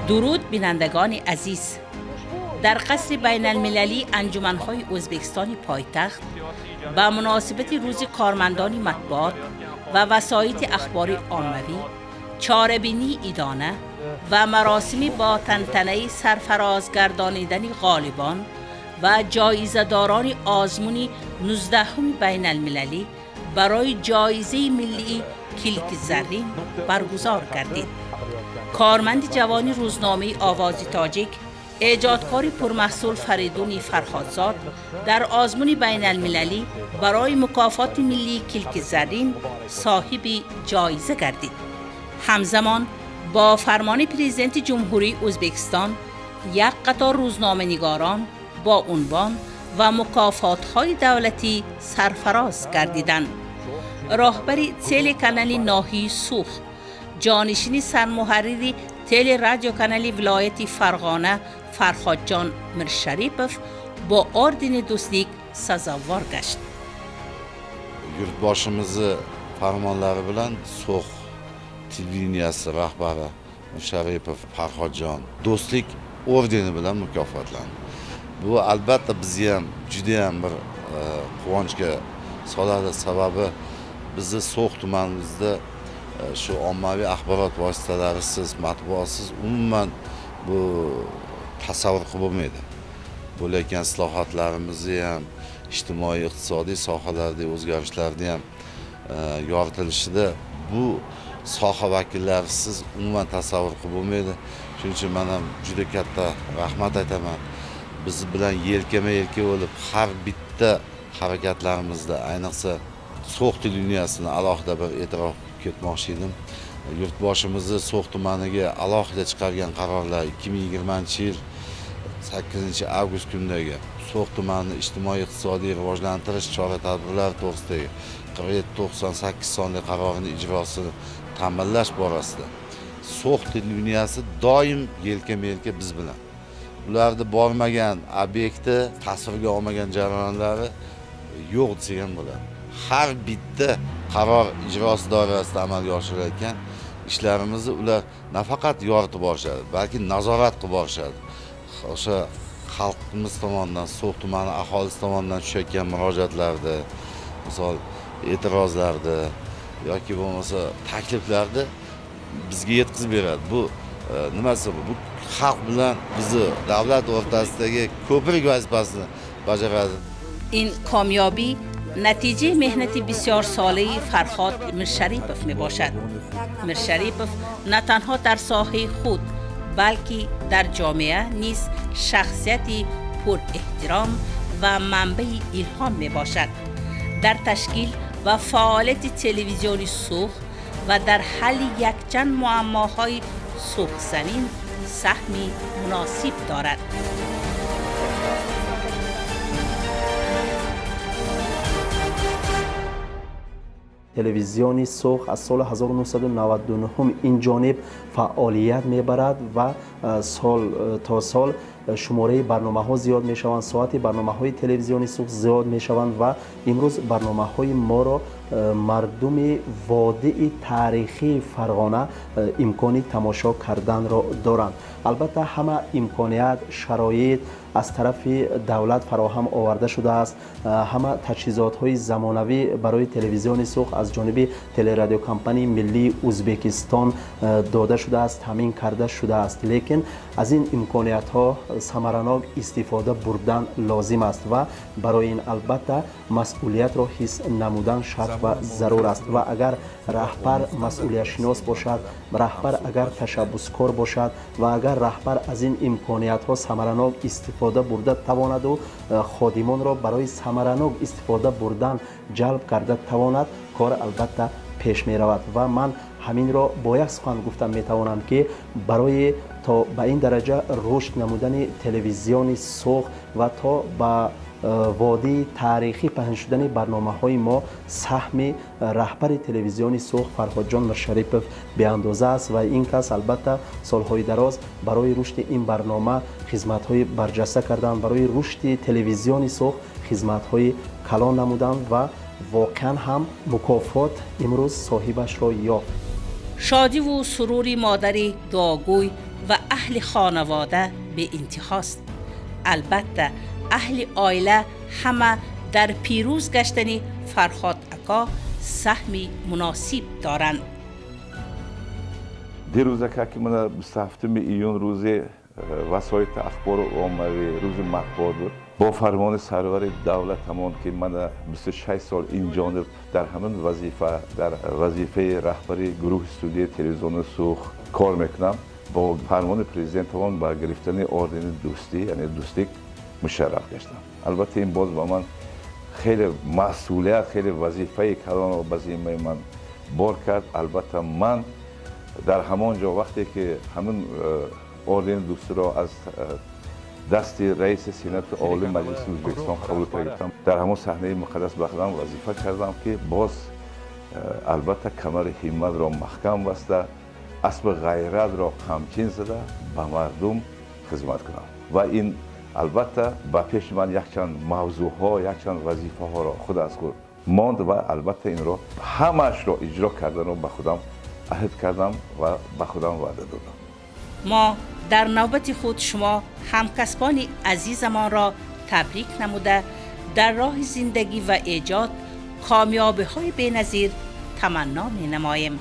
درود بینندگان عزیز، در قصر بین المللی انجمن‌های ازبکستان پایتخت به مناسبت روز کارمندان مطبوعات و وسایط اخباری عاموی، چاره‌بینی ایدانه و مراسمی با تنتنه سرفراز گردانیدن غالبان و جایزه‌داران آزمون 19 بین المللی برای جایزه ملی کلیک زرین برگزار گردید. کارمند جوان روزنامه آواز تاجیک، ایجادکار پرمحصول فریدون فرهادزاد در آزمون بین المللی برای مکافات ملی کلیک زرین صاحب جایزه گردید. همزمان با فرمان پرزیدنت جمهوری ازبکستان یک قطار روزنامه نگاران با عنوان و مکافات‌های دولتی سرفراز گردیدند. راهبر تل کانال ناحیه سوخ، جانشین سرمحرری تل رادیو کانال ولایت فرغانه فرهاد جان میرشریپov با اردن دوستlik سزاوار گشت. Yurtboshimizni farmonlari bilan So'x televideniyasi rahbari Sharipov Farhodjon do'stlik ordeni bilan mukofotlandi. Bu albatta bizni ham juda ham bir quvonchga soladi, sababi bizni So'x tumanimizda shu ommaviy axborot vositalarisiz, matbuotsiz umuman bu tasavvur qilib bo'lmaydi. Bo'layotgan islohotlarimizni ham, ijtimoiy iqtisodiy sohalardagi o'zgarishlarni ham yoritilishida bu soha vakillarisiz umuman tasavvur qilib bo'lmaydi. Shuning uchun men ham juda katta rahmat aytaman. Biz bilan yelkama-yelka bo'lib har bitta harakatlarimizda, ayniqsa So'x televideniyasini alohida bir e'tirof ketmoqchi edim. Yurtboshimizni So'x tumaniga alohida chiqargan qarorlar 2020-yil 8-avgust kunidagi So'x tumanini ijtimoiy-iqtisodiy rivojlantirish chora-tadbirlari to'g'risidagi 4798 sonli qarorining ijrosini ta'minlash borasida So'x televideniyasi doim yelkama-yelka biz bilan. Ularda bormagan obyekti, tasvirga olmagan jarayonlari yo'q desak ham bo'ladi. Har bitta qaror ijrosi doirasida amalga oshirilayotgan ishlarimizni ular nafaqat yoritib borishadi, balki nazorat qilib borishadi. O'sha xalqimiz tomonidan, So'x tumani aholisi tomonidan tushayotgan murojaatlarda, misol e'tirozlarda yoki bo'lmasa takliflarda bizga yetkazib beradi. Bu nimasi bu? Bu xalq bilan bizni davlat o'rtasidagi ko'prik vazifasini bajaradi. این کامیابی نتیجه مهنت بسیار ساله فرهاد میرشریپov می باشد. میرشریپov نه تنها در ساحه خود بلکه در جامعه نیز شخصیتی پر احترام و منبع الهام می باشد. در تشکیل و فعالیت تلویزیون سوخ و در حل یکجان معماهای سوخ زمین سهمی مناسب دارد. تلویزیون سوخ از سال 1999 این جانب فعالیت میبرد و سال تا سال شماره برنامه ها زیاد می شوند، ساعت برنامه های تلویزیون سوخ زیاد می شوند و امروز برنامه های ما را مردم وادی تاریخی فرغانه امکانی تماشا کردن را دارند. البته همه امکانیت، شرایط از طرف دولت فراهم آورده شده است. همه تجهیزات های زمانوی برای تلویزیون سوخ از جانب تلرادیو کمپانی ملی ازبکستان داده شده است، تامین کرده شده است. لیکن از این امکانیت ها ثمرناک استفاده بردن لازم است و برای این البته مسئولیت را حس نمودن شرط و ضرور است و اگر رهبر مسئولیت شناس باشد، رهبر اگر تشبثکار باشد و اگر رهبر از این امکانیت ها ثمرناک استفاده برده تواند و خادمان را برای ثمرناک استفاده بردن جلب کرده تواند، کار البته پیش می رود و من همین را با یک سخن گفتم می توانم که برای تا به این درجه رشد نمودن تلویزیون سوخ و تا به وادی تاریخی پهن شدن برنامه های ما سهم رهبر تلویزیون سوخ فرهاد جان میرشریپov به اندازه است و این کس البته سالهای دراز برای رشد این برنامه خدمت های برجسته کردند، برای رشد تلویزیون سوخ خدمت های کلان نمودند و واقعا هم مکافات امروز صاحبش را یافت. شادی و سروری مادر دعاگوی و اهل خانواده به انتهاست. البته اهل عائله همه در پیروز گشتن فرهاد اکا سهمی مناسب دارند. دیروز که من 27 ایون روز وسایل اخبار عمومی روز مطبوعات بود، با فرمان سرور دولتمان که من 26 سال این جانب در همین وظیفه رهبری گروه استودیو تلویزیون سوخ کار میکنم، با فرمان پرزیدنتمان با گرفتن اردن دوستی یعنی دوستی مشرف گشتم. البته این باز با من خیلی مسئولیت، خیلی وظیفه کلان و بزیمه من بار کرد. البته من در همانجا وقتی که همین اردن دوستی را از دست رئیس سینات عالی مجلس ازبکستان قبول کردم، در همون صحنه مقدس بخدم وظیفه کردم که باز البته کمر همت را محکم بسته، اسب غیرت را خمچین زده به مردم خدمت کنم و این البته با پیش من یک چند موضوع ها، یک چند وظیفه ها را خود از خود ماند و البته این را همش را اجرا کردن و به خودم عهد کردم و به خودم وعده دادم. ما در نوبت خود شما همکسبان عزیزمان را تبریک نموده در راه زندگی و ایجاد کامیابی های بی‌نظیر تمنا می نماییم.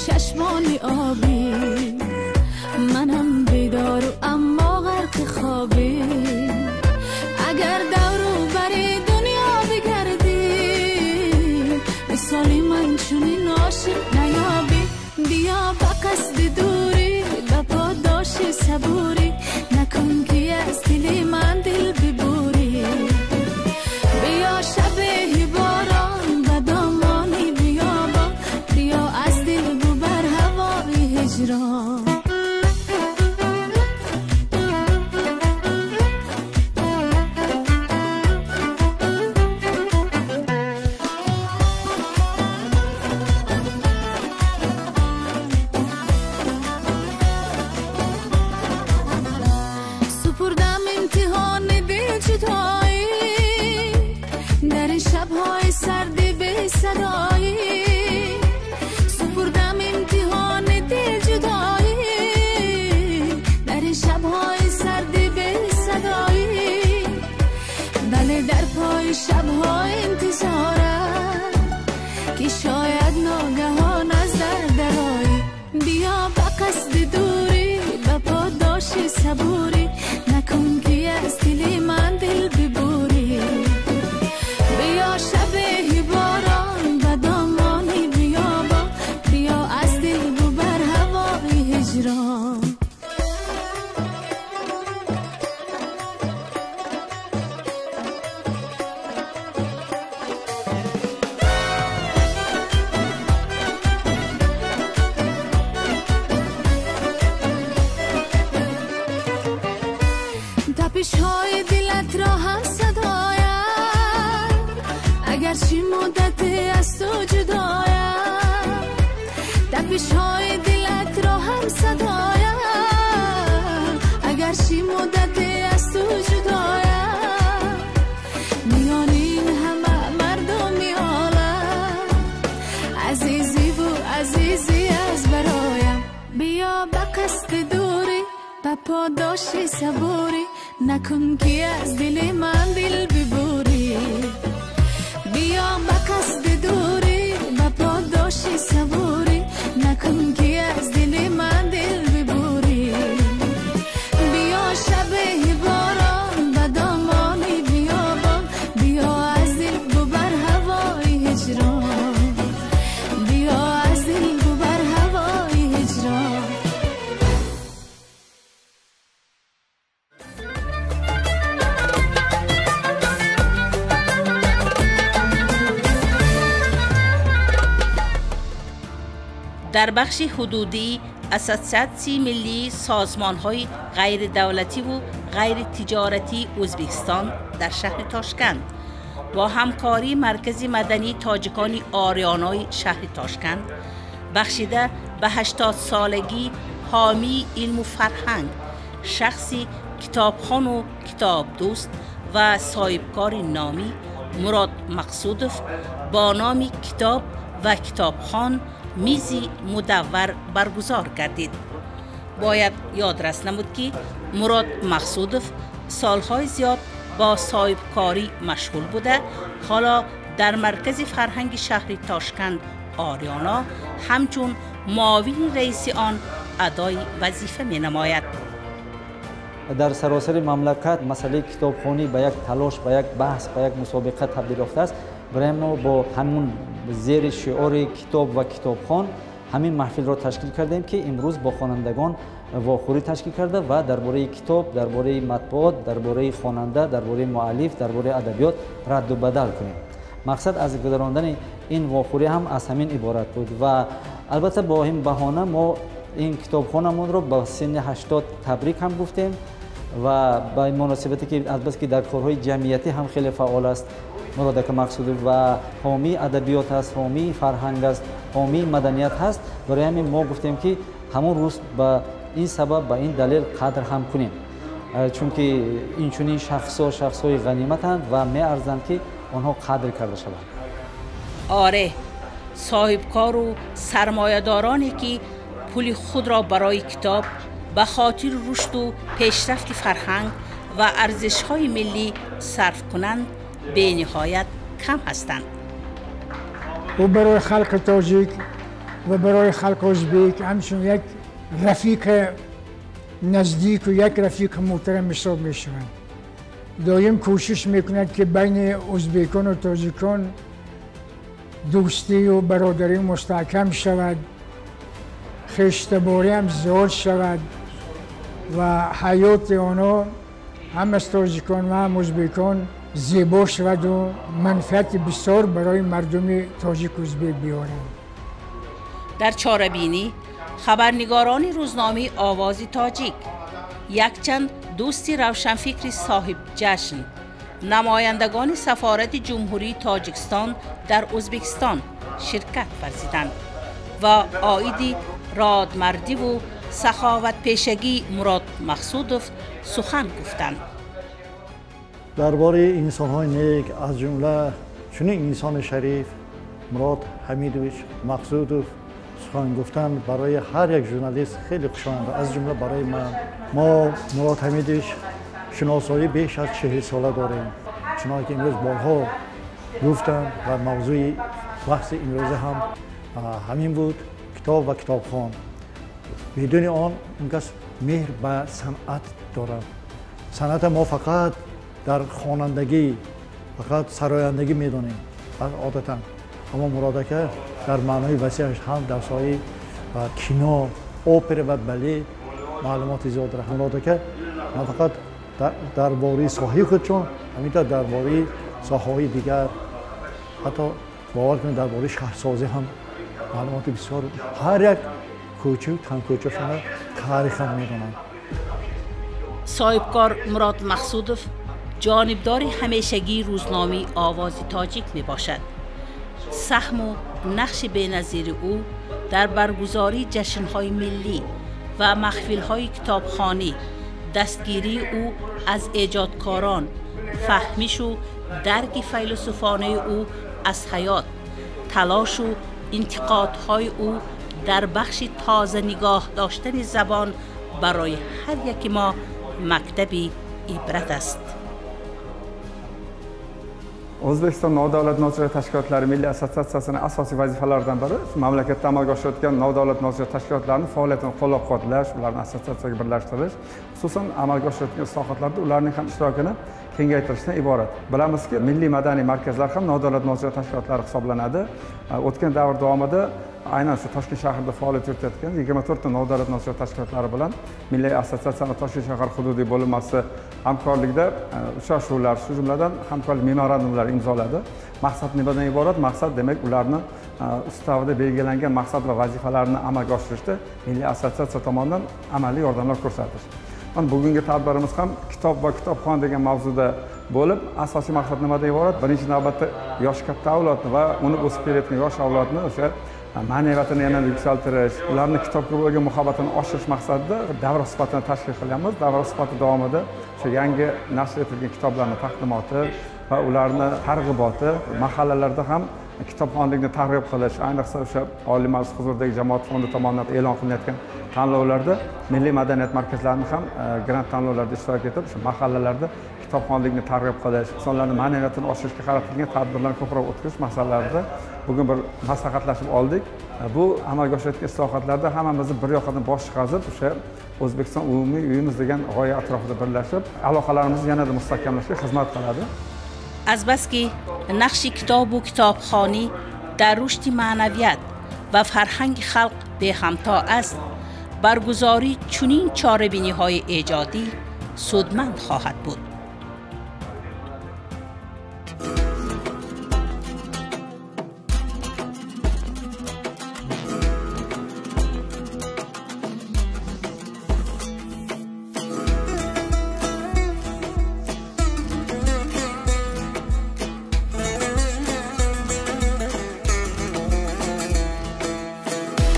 چشمانی آبی، منم بیدار و اما غرق خوابی. اگر دورو بری دنیا بگردی، مثالی من چونین عاشق نیابی. بیا با قصد دوری، با پاداش صبوری، نکن که از دل من دل ببوری. بیا شب باران و دامانی بیابان، بیا از دل ببر هوای هجران. سپردم امتحان دل جدایی، در این شب‌های سردی به صدایی. سپردم امتحان دل جدایی، در این شب‌های سردی به صدایی. بله در پای شب‌های انتظارم که شاید ناگهان از در درایی. بیا با قصد دوری، با پاداش صبوری، نکن که از دل من دل ببوری. بیا شب باران و دامانی بیابان، بیا از دل ببر هوای هجران. تپش‌های دلت را هم صدایم، اگرچه مدت از تو جدایم. تپش‌های دلت را هم صدایم، اگرچه مدت از تو جدایم. میان این همه مردمی عالم، عزیزی و عزیزی از برایم. بیا با قصد دوری، با پاداش صبوری، نکن که از دل من دل ببوری. بیا با قصد دوری، با پاداش صبوری، نکن که از دل من دل ببوری. بیا شب باران و دامانی بیابان، بیا از دل ببر هوای هجران. بیا از دل ببر هوای هجران. در بخش حدودی اساسیاسیون ملی سازمان‌های غیر دولتی و غیر تجارتی ازبکستان در شهر تاشکند با همکاری مرکز مدنی تاجیکان آریانای شهر تاشکند بخشیده به 80 سالگی حامی علم و فرهنگ، شخصی کتابخوان و کتاب دوست و صاحبکار نامی مراد مقصودوف با نام کتاب و کتابخوان میزی مدور برگزار کردید. باید یادرس نمود که مراد مقصودوف سالهای زیاد با صاحبکاری مشغول بوده، حالا در مرکز فرهنگ شهر تاشکند آریانا همچون معاون رئیس آن ادای وظیفه می نماید. در سراسر مملکت مسئله کتابخوانی به یک تلاش، به یک بحث، به یک مسابقه تبدیل یافته است. برای ما با همون زیر شعار کتاب و کتابخوان همین محفل را تشکیل کردیم که امروز با خوانندگان واخوری تشکیل کرده و درباره کتاب، درباره مطبوعات، درباره خواننده، درباره مؤلف، درباره ادبیات رد و بدل کنیم. مقصد از گذراندن این واخوری هم از همین عبارت بود و البته با این بهانه ما این کتابخانمون رو با سن 80 تبریک هم گفتیم و با مناسبتی که البته که در کارهای جمعیتی هم خیلی فعال است. مراد مقصود و حامی ادبیات است، حامی فرهنگ است، حامی مدنیت هست. برای همین ما گفتیم که همون روز به این سبب، به این دلیل قدر هم کنیم، چون که این چنین شخص‌های غنیمتند و می ارزند که آنها قدر کرده شوند. آره، صاحبکار و سرمایه‌دارانی که پول خود را برای کتاب به خاطر رشد و پیشرفت فرهنگ و ارزش‌های ملی صرف کنند به نهایت کم هستند. و برای خلق تاجیک و برای خلق ازبک همچون یک رفیق نزدیک و یک رفیق محترم حساب میشوند. دایم کوشش میکنند که بین ازبکان و تاجیکان دوستی و برادری مستحکم شود، خیشتباری هم زیاد شود و حیات آنها هم از تاجیکان و هم ازبکان زیبا شود و منفعت بسیار برای مردم تاجیک و ازبک بیارند. در چاره‌بینی خبرنگاران روزنامه آواز تاجیک، یک چند دوستی روشنفکر صاحب جشن، نمایندگان سفارت جمهوری تاجیکستان در ازبکستان شرکت ورزیدند و عاید رادمردی و سخاوت پیشگی مراد مقصودوف سخن گفتند. درباره انسان‌های نیک از جمله چنین انسان شریف مراد حمیدویچ مقصودوف سخن گفتن برای هر یک ژورنالیست خیلی خوشایند، از جمله برای من. ما مراد حمیدویچ شناسایی بیش از 40 ساله داریم، چنانکه امروز بارها گفتم و موضوع بحث امروز هم همین بود، کتاب و کتابخوان. بدون آن این کس مهر به صنعت دارد. صنعت ما فقط در خوانندگی، فقط سرایندگی میدونیم عادتا، اما مرادکه در معنای وسیعش هم در سایه و کینو، اوپر و بله معلومات زیاد داره. مرادکه نه فقط درباره ساحه خودشون، همینطور درباره ساحه‌های دیگر، حتی باور کنید درباره شهرسازی هم معلومات بسیار، هر یک کوچه و تن کوچه‌شون تاریخ هم میدونن. صاحبکار مراد مقصودوف جانبدار همیشگی روزنامه آواز تاجیک می باشد. سهم و نقش بی‌نظیر او در برگزاری جشن‌های ملی و محفل‌های کتابخوانی، دستگیری او از ایجادکاران، فهمیش و درک فیلسوفانه او از حیات، تلاش و انتقادهای او در بخش تازه نگاه داشتن زبان برای هر یک ما مکتبی عبرت است. O'zbekiston nodavlat nojo'ya tashkilotlari milliy assotsiatsiyasining asosiy vazifalaridan biri mamlakatda amalga oshayotgan nodavlat nojo'ya tashkilotlarning faoliyatini qo'llab-quvvatlash, ularni assotsiatsiyaga birlashtirish, xususan amalga oshayotgan islohotlarda ularning ham ishtirokini kengaytirishdan iborat. Bilamizki, milliy madaniy markazlar ham nodavlat nojo'ya tashkilotlari hisoblanadi. O'tgan davr davomida aynan shu Toshkent shahrida faoliyat yuritayotgan 24 ta nodavlat nojo'ya tashkilotlari bilan milliy assotsiatsiyaning Toshkent shahar hududiy bo'linmasi hamkorlikda uchrashuvlar, shu jumladan hamkorlik memorandumlari imzoladi. Maqsad nimadan iborat? Maqsad demak ularni ustavida belgilangan maqsad va vazifalarni amalga oshirishda milliy assotsiatsiya tomonidan amaliy yordamlar ko'rsatish. bugungi tadbirimiz ham kitob va kitobxon degan mavzuda bo'lib, asosiy maqsad nimadan iborat? Birinchi navbatda yosh katta avlodni va uni o'sib kelayotgan yosh avlodni o'sha ma'naviyatini yanada yuksaltirish, ularni kitobga bo'lgan muhabbatini oshirish maqsadida davra suhbatini tashkil qilyapmiz. Davra suhbati davomida o'sha yangi nashr etilgan kitoblarning taqdimoti va ularni targ'iboti, mahallalarda ham kitobxonlikni targ'ib qilish, ayniqsa o'sha Oliy Majlis huzuridagi jamoat fondi tomonidan e'lon qilinayotgan tanlovlarda milliy madaniyat markazlarining ham grant tanlovlarida ishtirok etib, o'sha mahallalarda kitobxonlikni targ'ib qilish, insonlarning ma'naviyatini oshirishga qaratilgan tadbirlarni ko'proq o'tkazish masalalarida bugun bir maslahatlashib oldik. Bu amalga oshayotgan islohotlarda hammamizni bir yoqdan bosh qazib, o'sha O'zbekiston umumiy uyimiz degan g'oya atrofida birlashib, aloqalarimizni yanada mustahkamlashga xizmat qiladi. از بس که نقش کتاب و کتابخوانی در رشد معنویت و فرهنگ خلق به همتا است، برگزاری چنین چاره‌بینی‌های ایجادی سودمند خواهد بود.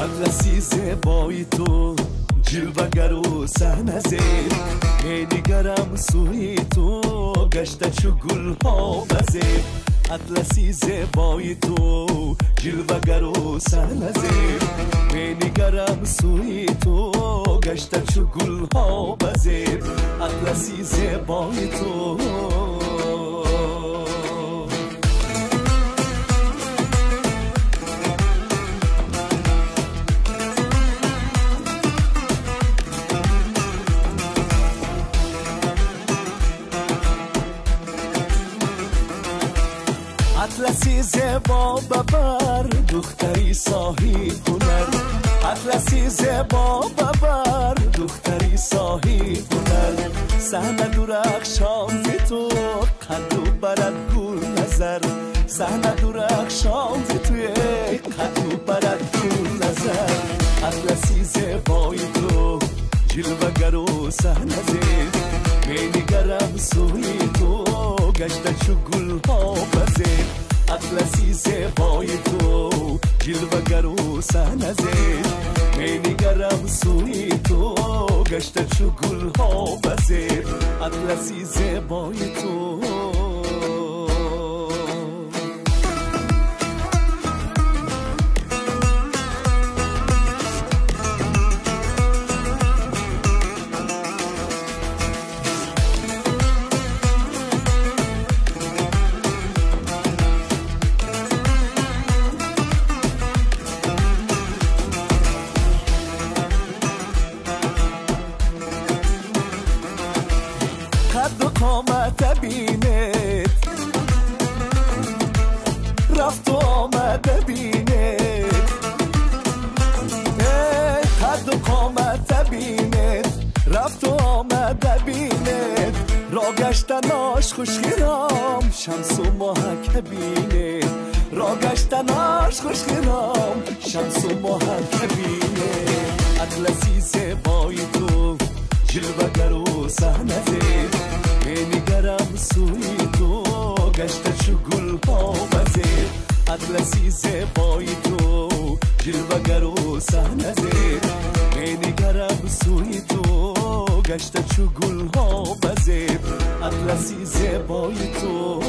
اطلسی زیبای تو جلوه‌گر و صحنه‌زیر می‌نگرم سوی تو گشته چو گل‌ها بزیر اطلسی زیبای تو جلوه‌گر و صحنه‌زیر می‌نگرم سوی تو گشته چو گل‌ها بزیر اطلسی زیبای تو اطلسی زیبا ببر دختری صاحب هنر اطلسی زیبا ببر دختری صاحب هنر صحنه درخشان تو قد و برد گل نظر صحنه درخشان توی قد و برد گل نظر اطلسی زیبای تو جلوه‌گر و صحنه زیر می‌نگرم سوی تو گشته چو گل‌ها بزیر اطلسی زیبای تو جلوه‌گر و صحنه‌زیر می‌نگرم سوی تو گشته چو گل‌ها بزیر اطلسی زیبای تو قد و قامت بینید رفت و آمد بینید قد و قامت بینید رفت و آمد بینید را گشتناش خوشگرام شمس و ماهک بینید را گشتناش خوشگرام شمس و ماهک بینید اطلسی زیبای تو جلوه‌گر و صحنه‌زیر می‌نگرم سوی تو گشته چو گل‌ها بزیر اطلسی زیبای تو جلوه‌گر و صحنه‌زیر می‌نگرم سوی تو گشته چو گل‌ها بزیر اطلسی زیبای تو